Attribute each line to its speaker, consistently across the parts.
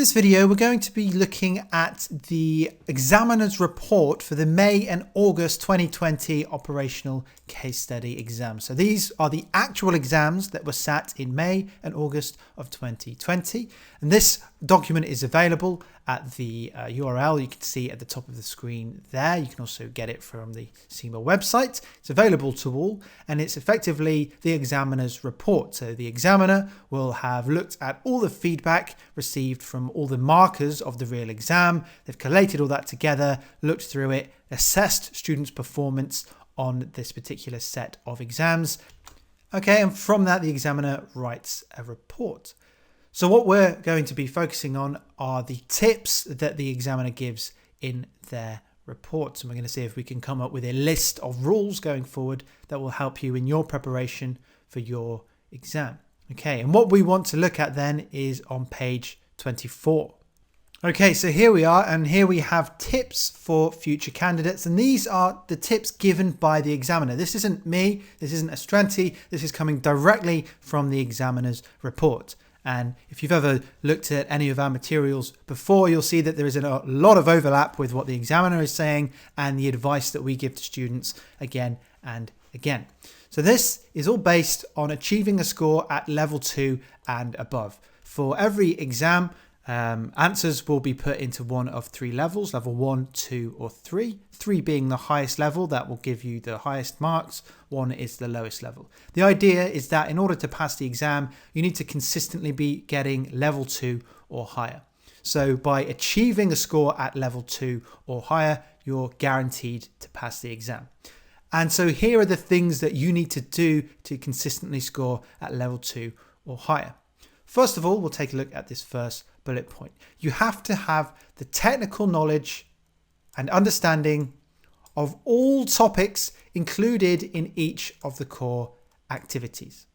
Speaker 1: this video, we're going to be looking at the examiner's report for the May and August 2020 operational case study exams. So these are the actual exams that were sat in May and August of 2020. And this document is available at the URL you can see at the top of the screen there. You can also get it from the CIMA website. It's available to all, and it's effectively the examiner's report. So the examiner will have looked at all the feedback received from all the markers of the real exam. They've collated all that together, looked through it, assessed students' performance on this particular set of exams. Okay, and from that, the examiner writes a report. So what we're going to be focusing on are the tips that the examiner gives in their reports. And we're going to see if we can come up with a list of rules going forward that will help you in your preparation for your exam. Okay, and what we want to look at then is on page 24. Okay, so here we are, and here we have tips for future candidates, and these are the tips given by the examiner. This isn't me, this isn't Astranti, this is coming directly from the examiner's report. And if you've ever looked at any of our materials before, you'll see that there is a lot of overlap with what the examiner is saying and the advice that we give to students again and again. So this is all based on achieving a score at level 2 and above. For every exam, answers will be put into one of 3 levels, level 1, 2 or 3. 3 being the highest level, that will give you the highest marks. 1 is the lowest level. The idea is that in order to pass the exam, you need to consistently be getting level 2 or higher. So by achieving a score at level 2 or higher, you're guaranteed to pass the exam. And so here are the things that you need to do to consistently score at level 2 or higher. First of all, we'll take a look at this first bullet point. You have to have the technical knowledge and understanding of all topics included in each of the core activities.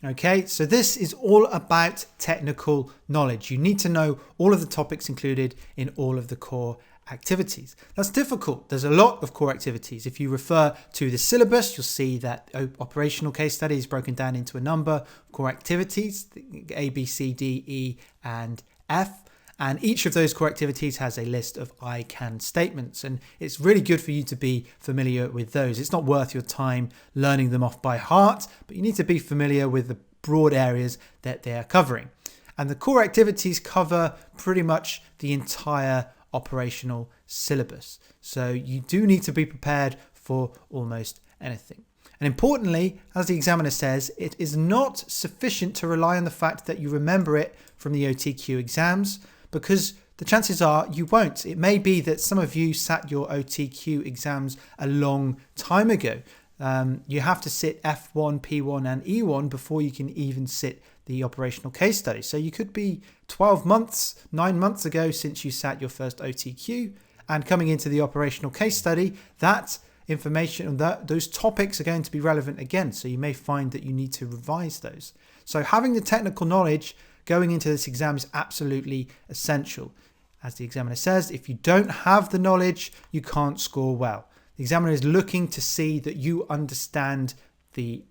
Speaker 1: Okay, so this is all about technical knowledge. You need to know all of the topics included in all of the core activities. That's difficult. There's a lot of core activities. If you refer to the syllabus, you'll see that operational case study is broken down into a number of core activities, A, B, C, D, E, and F. And each of those core activities has a list of I can statements. And it's really good for you to be familiar with those. It's not worth your time learning them off by heart, but you need to be familiar with the broad areas that they are covering. And the core activities cover pretty much the entire operational syllabus. So you do need to be prepared for almost anything. And importantly, as the examiner says, it is not sufficient to rely on the fact that you remember it from the OTQ exams, because the chances are you won't. It may be that some of you sat your OTQ exams a long time ago. You have to sit F1, P1 and E1 before you can even sit the operational case study. So you could be 12 months, 9 months ago since you sat your first OTQ, and coming into the operational case study, that information, those topics are going to be relevant again. So you may find that you need to revise those. So having the technical knowledge going into this exam is absolutely essential. As the examiner says, if you don't have the knowledge, you can't score well. The examiner is looking to see that you understand the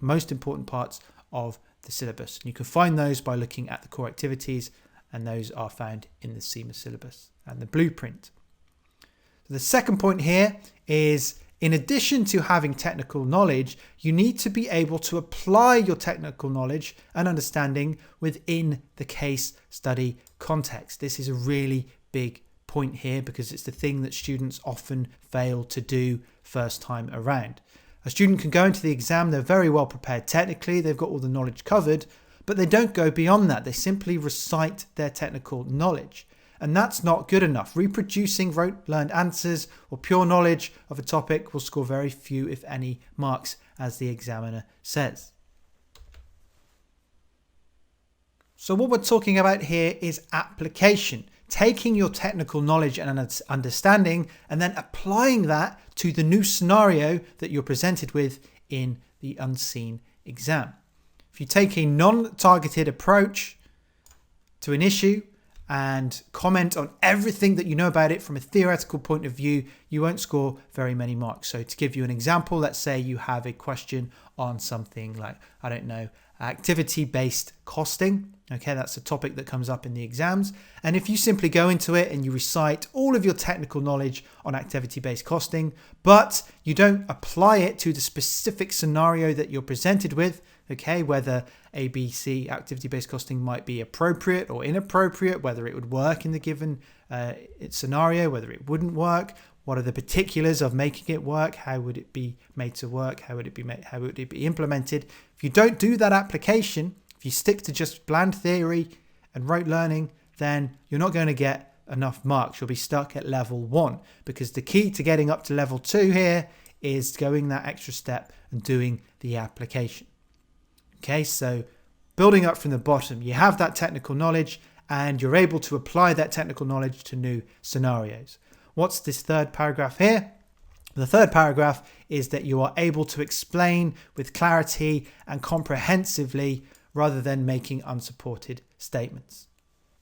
Speaker 1: most important parts of the syllabus. And you can find those by looking at the core activities, and those are found in the CIMA syllabus and the blueprint. So the second point here is, in addition to having technical knowledge, you need to be able to apply your technical knowledge and understanding within the case study context. This is a really big point here because it's the thing that students often fail to do first time around. A student can go into the exam, they're very well prepared technically, they've got all the knowledge covered, but they don't go beyond that. They simply recite their technical knowledge. And that's not good enough. Reproducing rote learned answers or pure knowledge of a topic will score very few, if any, marks, as the examiner says. So what we're talking about here is application. Taking your technical knowledge and understanding and then applying that to the new scenario that you're presented with in the unseen exam. If you take a non-targeted approach to an issue and comment on everything that you know about it from a theoretical point of view, you won't score very many marks. So to give you an example, let's say you have a question on something like, I don't know, activity-based costing. Okay, that's a topic that comes up in the exams. And if you simply go into it and you recite all of your technical knowledge on activity-based costing, but you don't apply it to the specific scenario that you're presented with, okay, whether ABC activity-based costing might be appropriate or inappropriate, whether it would work in the given scenario, whether it wouldn't work, what are the particulars of making it work, how would it be made to work, how would it be implemented. If you don't do that application, if you stick to just bland theory and rote learning, then you're not going to get enough marks. You'll be stuck at level 1, because the key to getting up to level 2 here is going that extra step and doing the application. Okay, so building up from the bottom, you have that technical knowledge and you're able to apply that technical knowledge to new scenarios. What's this third paragraph here? The third paragraph is that you are able to explain with clarity and comprehensively rather than making unsupported statements.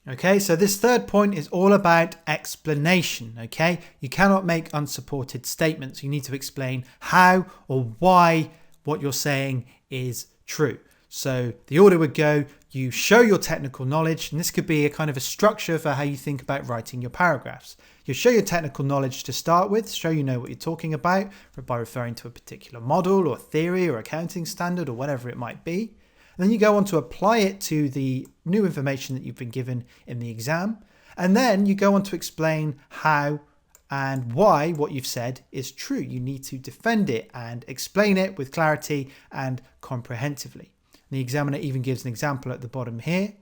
Speaker 1: Okay, so this third point is all about explanation, okay? You cannot make unsupported statements. You need to explain how or why what you're saying is true. So the order would go, you show your technical knowledge, and this could be a kind of a structure for how you think about writing your paragraphs. You show your technical knowledge to start with, show you know what you're talking about by referring to a particular model or theory or accounting standard or whatever it might be. And then you go on to apply it to the new information that you've been given in the exam. And then you go on to explain how and why what you've said is true. You need to defend it and explain it with clarity and comprehensively. The examiner even gives an example at the bottom here.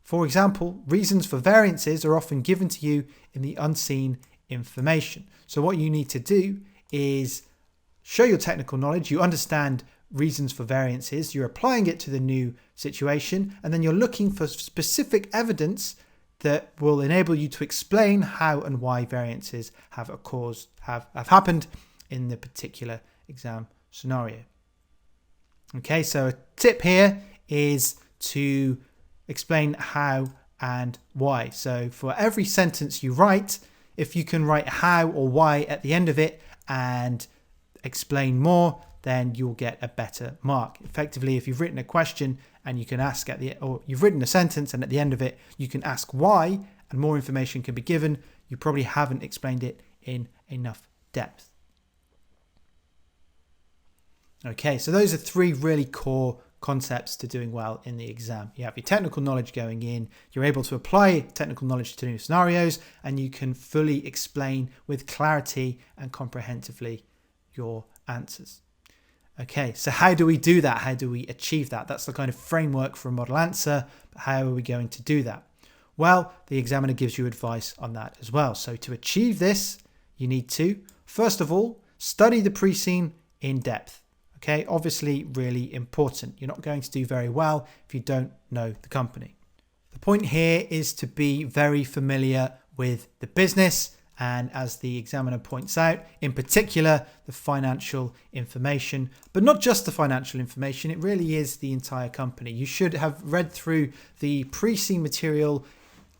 Speaker 1: For example, reasons for variances are often given to you in the unseen information. So what you need to do is show your technical knowledge. You understand reasons for variances. You're applying it to the new situation, and then you're looking for specific evidence that will enable you to explain how and why variances have happened in the particular exam scenario. Okay, so a tip here is to explain how and why. So for every sentence you write, if you can write how or why at the end of it and explain more, then you'll get a better mark. Effectively, if you've written a question and you can ask or you've written a sentence and at the end of it you can ask why and more information can be given, you probably haven't explained it in enough depth. Okay, so those are 3 really core concepts to doing well in the exam. You have your technical knowledge going in, you're able to apply technical knowledge to new scenarios, and you can fully explain with clarity and comprehensively your answers. Okay, so how do we do that? How do we achieve that? That's the kind of framework for a model answer, but how are we going to do that? Well, the examiner gives you advice on that as well. So to achieve this, you need to, first of all, study the pre-scene in depth. Okay, obviously really important. You're not going to do very well if you don't know the company. The point here is to be very familiar with the business and, as the examiner points out, in particular, the financial information, but not just the financial information. It really is the entire company. You should have read through the pre-scene material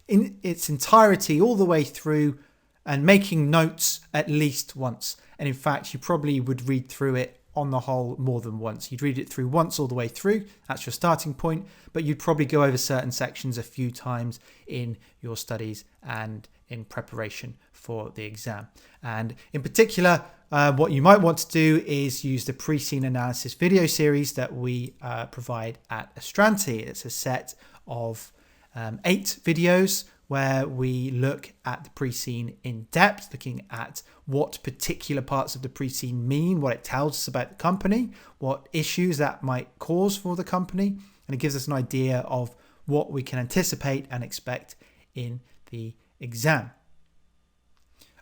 Speaker 1: in its entirety all the way through and making notes at least once. And in fact, you probably would read through it on the whole more than once. You'd read it through once all the way through. That's your starting point, but you'd probably go over certain sections a few times in your studies and in preparation for the exam. And in particular, what you might want to do is use the pre-scene analysis video series that we provide at Astranti. It's a set of 8 videos where we look at the pre-scene in depth, looking at what particular parts of the pre-scene mean, what it tells us about the company, what issues that might cause for the company, and it gives us an idea of what we can anticipate and expect in the exam.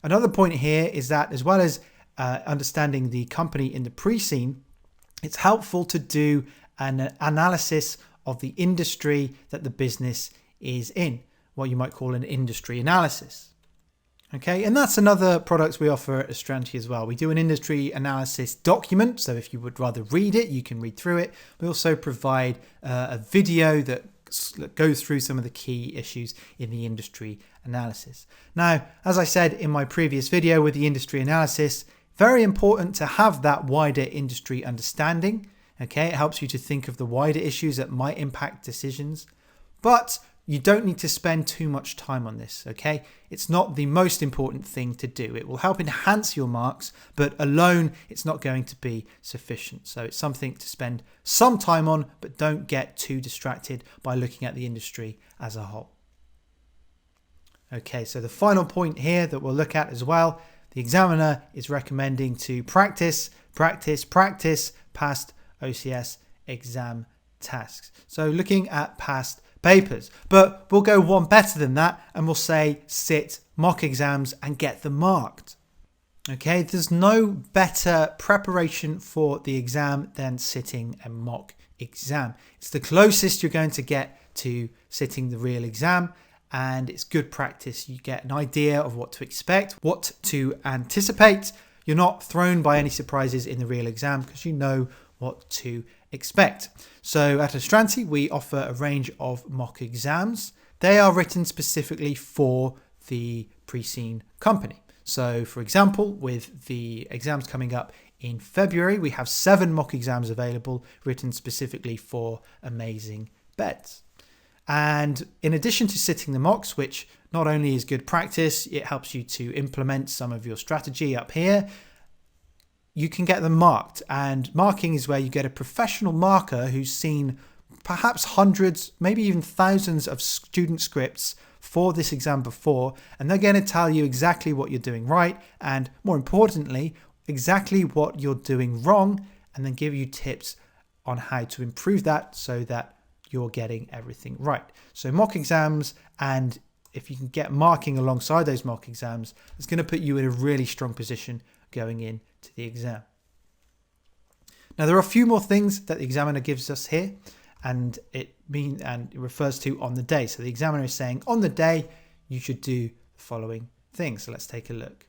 Speaker 1: Another point here is that, as well as understanding the company in the pre-scene, it's helpful to do an analysis of the industry that the business is in, what you might call an industry analysis. Okay, and that's another product we offer at Astranti as well. We do an industry analysis document, so if you would rather read it, you can read through it. We also provide a video that goes through some of the key issues in the industry analysis. Now, as I said in my previous video with the industry analysis, very important to have that wider industry understanding. Okay, it helps you to think of the wider issues that might impact decisions, but you don't need to spend too much time on this, okay? It's not the most important thing to do. It will help enhance your marks, but alone it's not going to be sufficient. So it's something to spend some time on, but don't get too distracted by looking at the industry as a whole. Okay, so the final point here that we'll look at as well, the examiner is recommending to practice past OCS exam tasks. So looking at past papers, but we'll go one better than that and we'll say sit mock exams and get them marked. Okay, there's no better preparation for the exam than sitting a mock exam. It's the closest you're going to get to sitting the real exam, and it's good practice. You get an idea of what to expect, what to anticipate. You're not thrown by any surprises in the real exam because you know what to expect. So at Astranti, we offer a range of mock exams. They are written specifically for the pre-seen company. So for example, with the exams coming up in February, we have 7 mock exams available written specifically for Amazing Beds. And in addition to sitting the mocks, which not only is good practice, it helps you to implement some of your strategy up here, you can get them marked. And marking is where you get a professional marker who's seen perhaps hundreds, maybe even thousands of student scripts for this exam before, and they're going to tell you exactly what you're doing right, and more importantly, exactly what you're doing wrong, and then give you tips on how to improve that so that you're getting everything right. So mock exams, and if you can get marking alongside those mock exams, it's going to put you in a really strong position going in to the exam. Now there are a few more things that the examiner gives us here, and it refers to on the day. So the examiner is saying on the day you should do the following things. So let's take a look.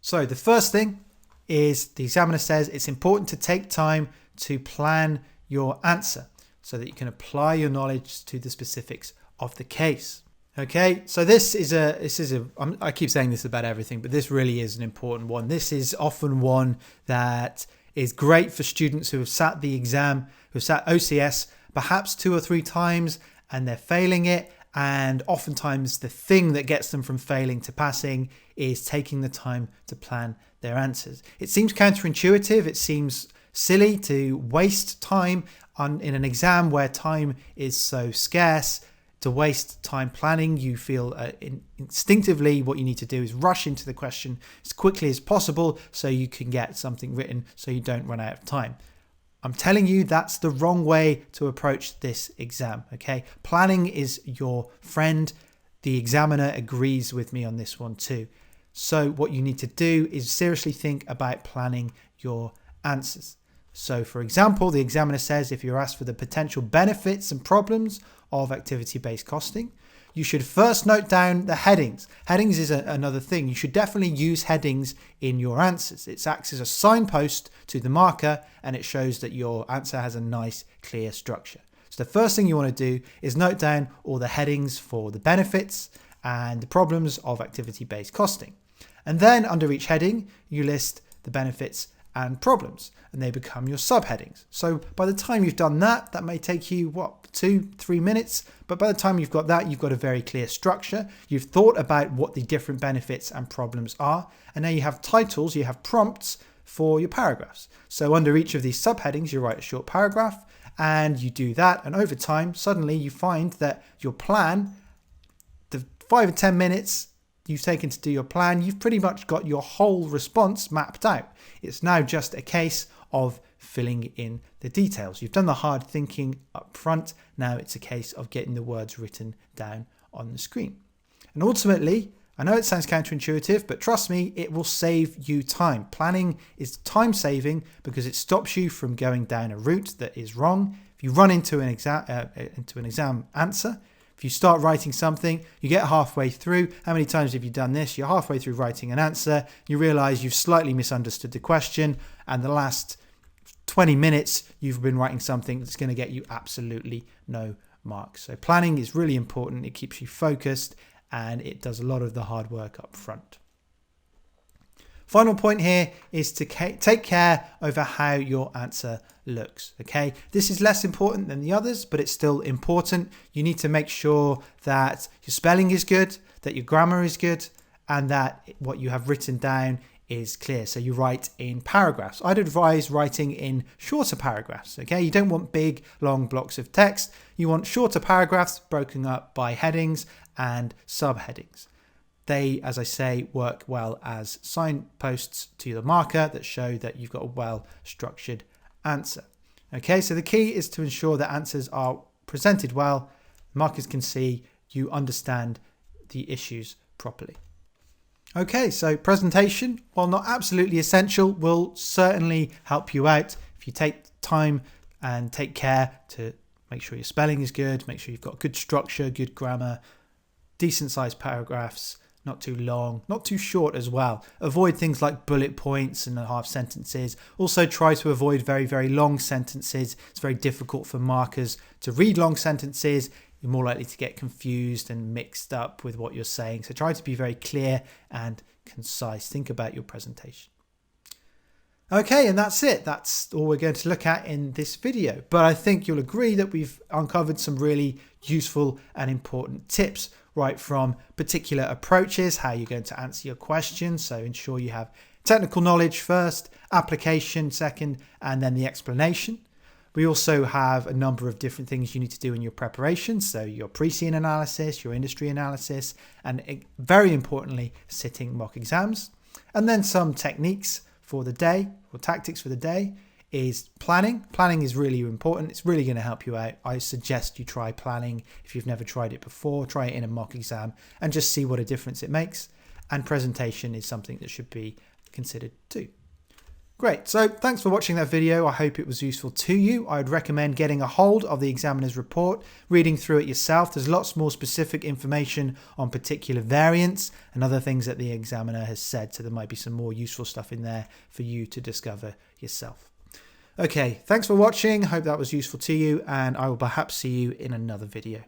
Speaker 1: So the first thing is the examiner says it's important to take time to plan your answer so that you can apply your knowledge to the specifics of the case. Okay, so I keep saying this about everything, but this really is an important one. This is often one that is great for students who have sat the exam, who have sat OCS perhaps 2 or 3 times and they're failing it. And oftentimes the thing that gets them from failing to passing is taking the time to plan their answers. It seems counterintuitive. It seems silly to waste time in an exam where time is so scarce. To waste time planning, you feel instinctively what you need to do is rush into the question as quickly as possible so you can get something written so you don't run out of time. I'm telling you that's the wrong way to approach this exam, okay? Planning is your friend. The examiner agrees with me on this one too. So what you need to do is seriously think about planning your answers. So for example, the examiner says if you're asked for the potential benefits and problems of activity-based costing, you should first note down the headings. Headings is another thing. You should definitely use headings in your answers. It acts as a signpost to the marker and it shows that your answer has a nice, clear structure. So the first thing you want to do is note down all the headings for the benefits and the problems of activity-based costing. And then under each heading, you list the benefits and problems, and they become your subheadings. So by the time you've done that, that may take you, 2-3 minutes, but by the time you've got that, you've got a very clear structure. You've thought about what the different benefits and problems are, and now you have titles, you have prompts for your paragraphs. So under each of these subheadings, you write a short paragraph, and you do that, and over time, suddenly you find that your plan, the 5 or 10 minutes you've taken to do your plan, you've pretty much got your whole response mapped out. It's now just a case of filling in the details. You've done the hard thinking up front. Now it's a case of getting the words written down on the screen. And ultimately, I know it sounds counterintuitive, but trust me, it will save you time. Planning is time saving because it stops you from going down a route that is wrong. If you run into an exam answer, if you start writing something, you get halfway through. How many times have you done this? You're halfway through writing an answer. You realize you've slightly misunderstood the question. And the last 20 minutes, you've been writing something that's going to get you absolutely no marks. So planning is really important. It keeps you focused and it does a lot of the hard work up front. Final point here is to take care over how your answer looks. Okay, this is less important than the others, but it's still important. You need to make sure that your spelling is good, that your grammar is good, and that what you have written down is clear. So you write in paragraphs. I'd advise writing in shorter paragraphs. Okay, you don't want big long blocks of text. You want shorter paragraphs broken up by headings and subheadings. They, as I say, work well as signposts to the marker that show that you've got a well-structured answer. Okay, so the key is to ensure that answers are presented well. Markers can see you understand the issues properly. Okay, so presentation, while not absolutely essential, will certainly help you out if you take time and take care to make sure your spelling is good, make sure you've got good structure, good grammar, decent sized paragraphs, not too long, not too short as well. Avoid things like bullet points and half sentences. Also try to avoid very, very long sentences. It's very difficult for markers to read long sentences. You're more likely to get confused and mixed up with what you're saying. So try to be very clear and concise. Think about your presentation. Okay, and that's it. That's all we're going to look at in this video. But I think you'll agree that we've uncovered some really useful and important tips, right from particular approaches, how you're going to answer your questions. So ensure you have technical knowledge first, application second, and then the explanation. We also have a number of different things you need to do in your preparation. So your pre-scene analysis, your industry analysis, and very importantly, sitting mock exams. And then some techniques for the day, or tactics for the day, is planning. Planning is really important. It's really going to help you out. I suggest you try planning. If you've never tried it before, try it in a mock exam and just see what a difference it makes. And presentation is something that should be considered too. Great, so thanks for watching that video. I hope it was useful to you. I would recommend getting a hold of the examiner's report, reading through it yourself. There's lots more specific information on particular variants and other things that the examiner has said, so there might be some more useful stuff in there for you to discover yourself. Okay, thanks for watching. Hope that was useful to you, and I will perhaps see you in another video.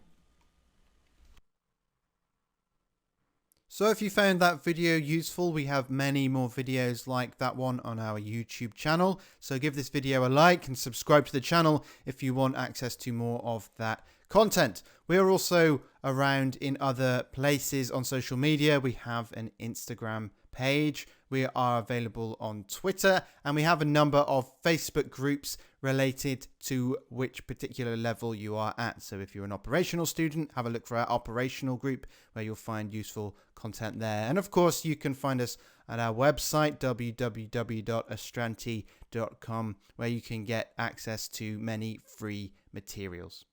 Speaker 1: So if you found that video useful, we have many more videos like that one on our YouTube channel. So give this video a like and subscribe to the channel if you want access to more of that content. We are also around in other places on social media. We have an Instagram page. We are available on Twitter, and we have a number of Facebook groups related to which particular level you are at. So if you're an operational student, have a look for our operational group where you'll find useful content there. And of course, you can find us at our website, www.astranti.com, where you can get access to many free materials.